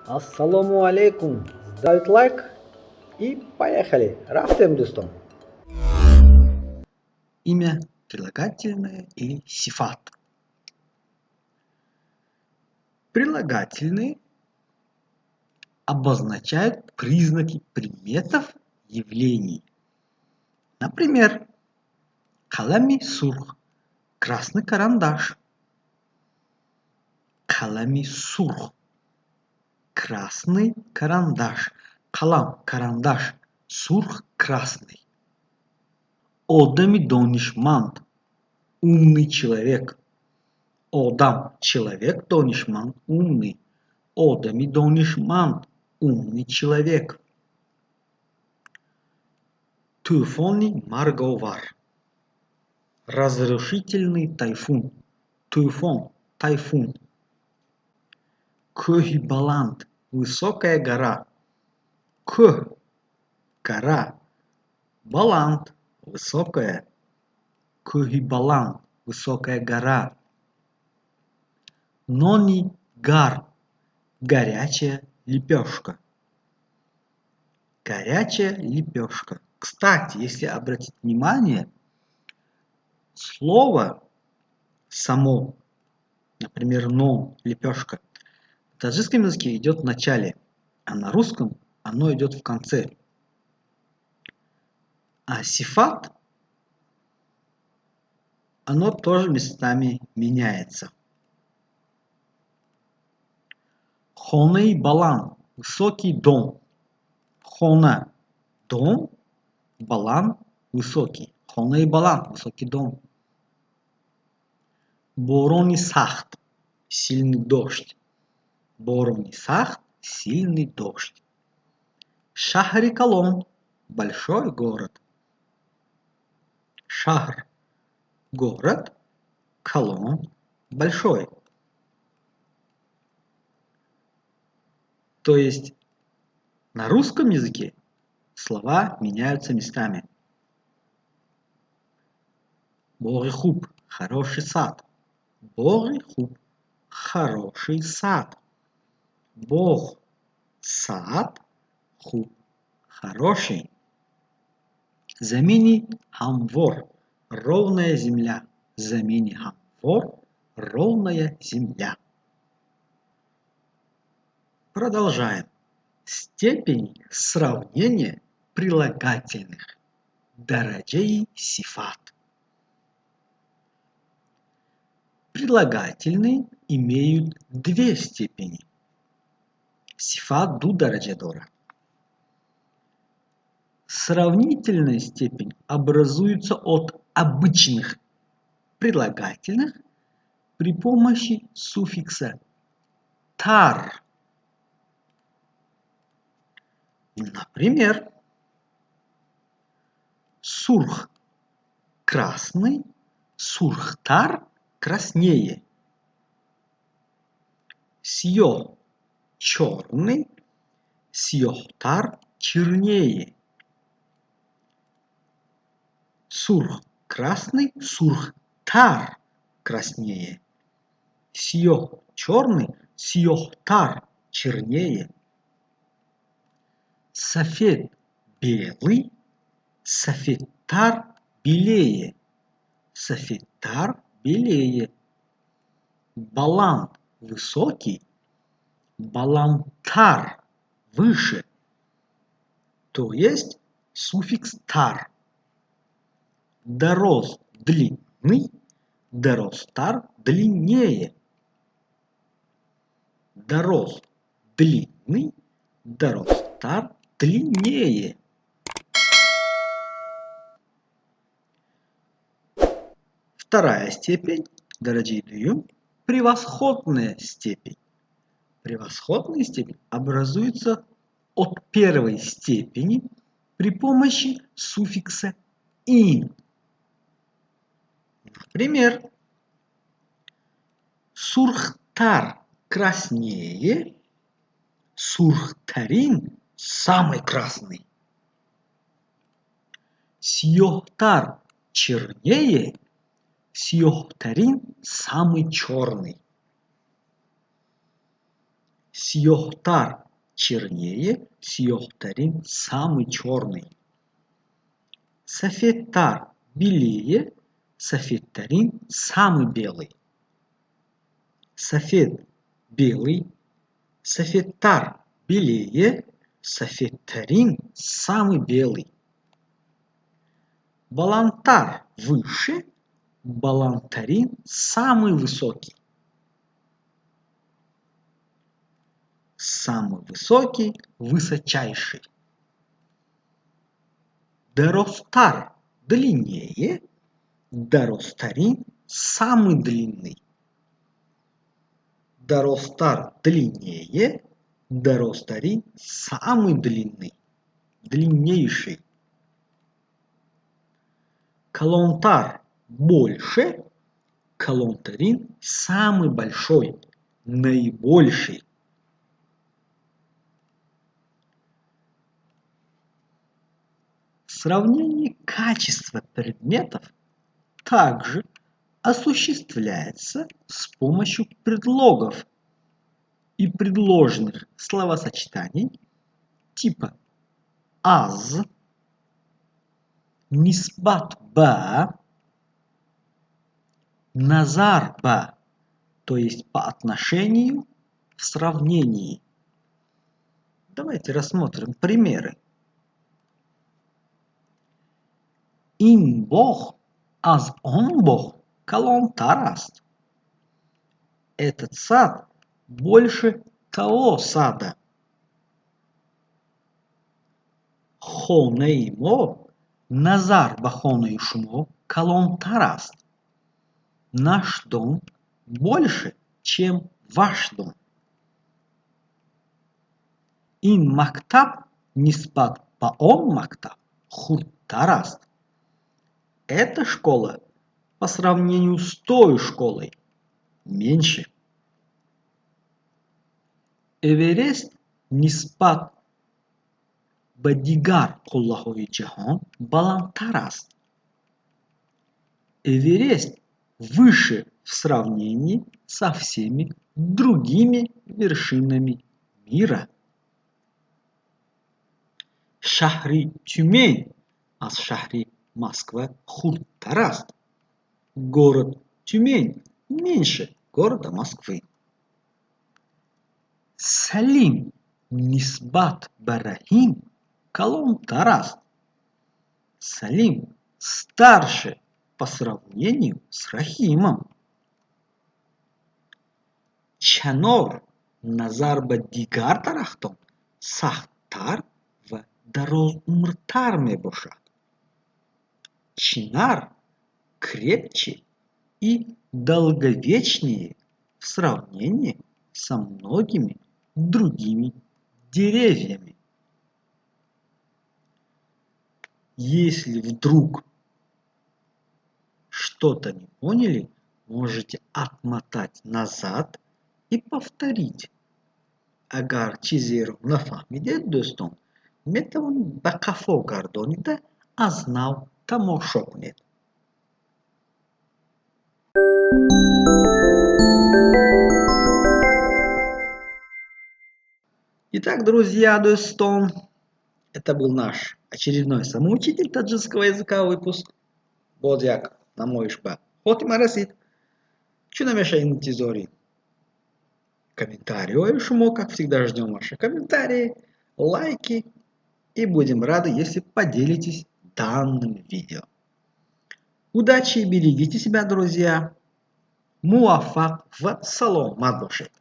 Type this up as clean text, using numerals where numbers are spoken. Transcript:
Ассаламу алейкум. Ставить лайк и поехали. Рафтем достом. Имя прилагательное или сифат. Прилагательные обозначают признаки предметов, явлений. Например, калами сурх – красный карандаш. Калами сурх – красный карандаш. Калам – карандаш, сурх – красный. Одами донишмант – умный человек. Одам – человек, донишмант – умный. Одами донишмант – умный человек. Тюфони марговар. Разрушительный тайфун. Тюфон – тайфун. Кохи-баланд – высокая гора. Кох – гора. Баланд – высокая. Кохи-баланд – высокая гора. Нони гар – горячая лепешка. Горячая лепешка. Кстати, если обратить внимание, слово само, например, нон, лепешка, в таджикском языке идет в начале, а на русском оно идет в конце. А сифат, оно тоже местами меняется. Хоней балан – высокий дом. Хона – дом, балан – высокий. Хоней балан – высокий дом. Борони сахт – сильный дождь. Борони сахт – сильный дождь. Шахри Калон – большой город. Шахр – город, Калон – большой. То есть на русском языке слова меняются местами. Борихуб – хороший сад. Борихуб – хороший сад. Бог – сад, хуб – хороший. Замени хамвор – ровная земля. Замени хамвор – ровная земля. Продолжаем. Степень сравнения прилагательных. Дараджей сифат. Прилагательные имеют две степени. Сифат ду дараджадора. Сравнительная степень образуется от обычных прилагательных при помощи суффикса тар. Например, сурх – красный, сурхтар – краснее. Сьё – черный, сьёхтар – чернее. Сурх – красный, сурхтар – краснее. Сьё – черный, сьёхтар – чернее. Сафед – белый, сафедтар – белее. Сафедтар – белее. Баланд – высокий, балантар – выше. То есть суффикс тар. Дорос – длинный, доростар – длиннее. Дорос – длинный, доростар – длиннее. Вторая степень, дорогие дюйм, превосходная степень. Превосходная степень образуется от первой степени при помощи суффикса ин. Например, сурхтар краснее, сурхтарин самый красный. Сьёхтар чернее, сьёхтарин самый черный. Сиохтар чернее, сиохтарин самый черный. Сафеттар белее, сафеттарин самый белый. Сафет белый, сафеттар белее, сафеттарин самый белый. Балантар выше, балантарин самый высокий. Самый высокий, высочайший. Даростар длиннее, даростарин самый длинный. Даростар длиннее, даростарин самый длинный, длиннейший. Калонтар больше, калонтарин самый большой, наибольший. Сравнение качества предметов также осуществляется с помощью предлогов и предложных словосочетаний типа аз, нисбат ба, назар ба, то есть по отношению, в сравнении. Давайте рассмотрим примеры. Ин бог аз он бог калонтар аст. Этот сад больше того сада. Хоней мо назар ба хоней шумо калонтар аст. Наш дом больше, чем ваш дом. Ин мактаб ниспат ба он мактаб хурттар аст. Эта школа по сравнению с той школой меньше. Эверест ниспат ба дигар қуллаҳои ҷаҳон баландтар аст. Эверест выше в сравнении со всеми другими вершинами мира. Шаҳри Тюмень аз шаҳри Москва хурдтар аст. Город Тюмень меньше города Москвы. Салим нисбат ба Раҳим калонтар аст. Салим старше по сравнению с Рахимом. Чанор назар ба дигар дарахтон сахттар ва дарозумртар мебошад. Чинар крепче и долговечнее в сравнении со многими другими деревьями. Если вдруг что-то не поняли, можете отмотать назад и повторить. Агар чизеро нафамидед достон, метавон ба кафо гардонида азнав тамошо кунед. Итак, друзья, достон, это был наш очередной самоучитель таджикского языка выпуск. Бодяк намоишба хотима расид. Чунамеша интизори. Комментарии шумо, как всегда, ждем ваши комментарии, лайки и будем рады, если поделитесь данным видео. Удачи и берегите себя, друзья. Муафак в салом мадбошет.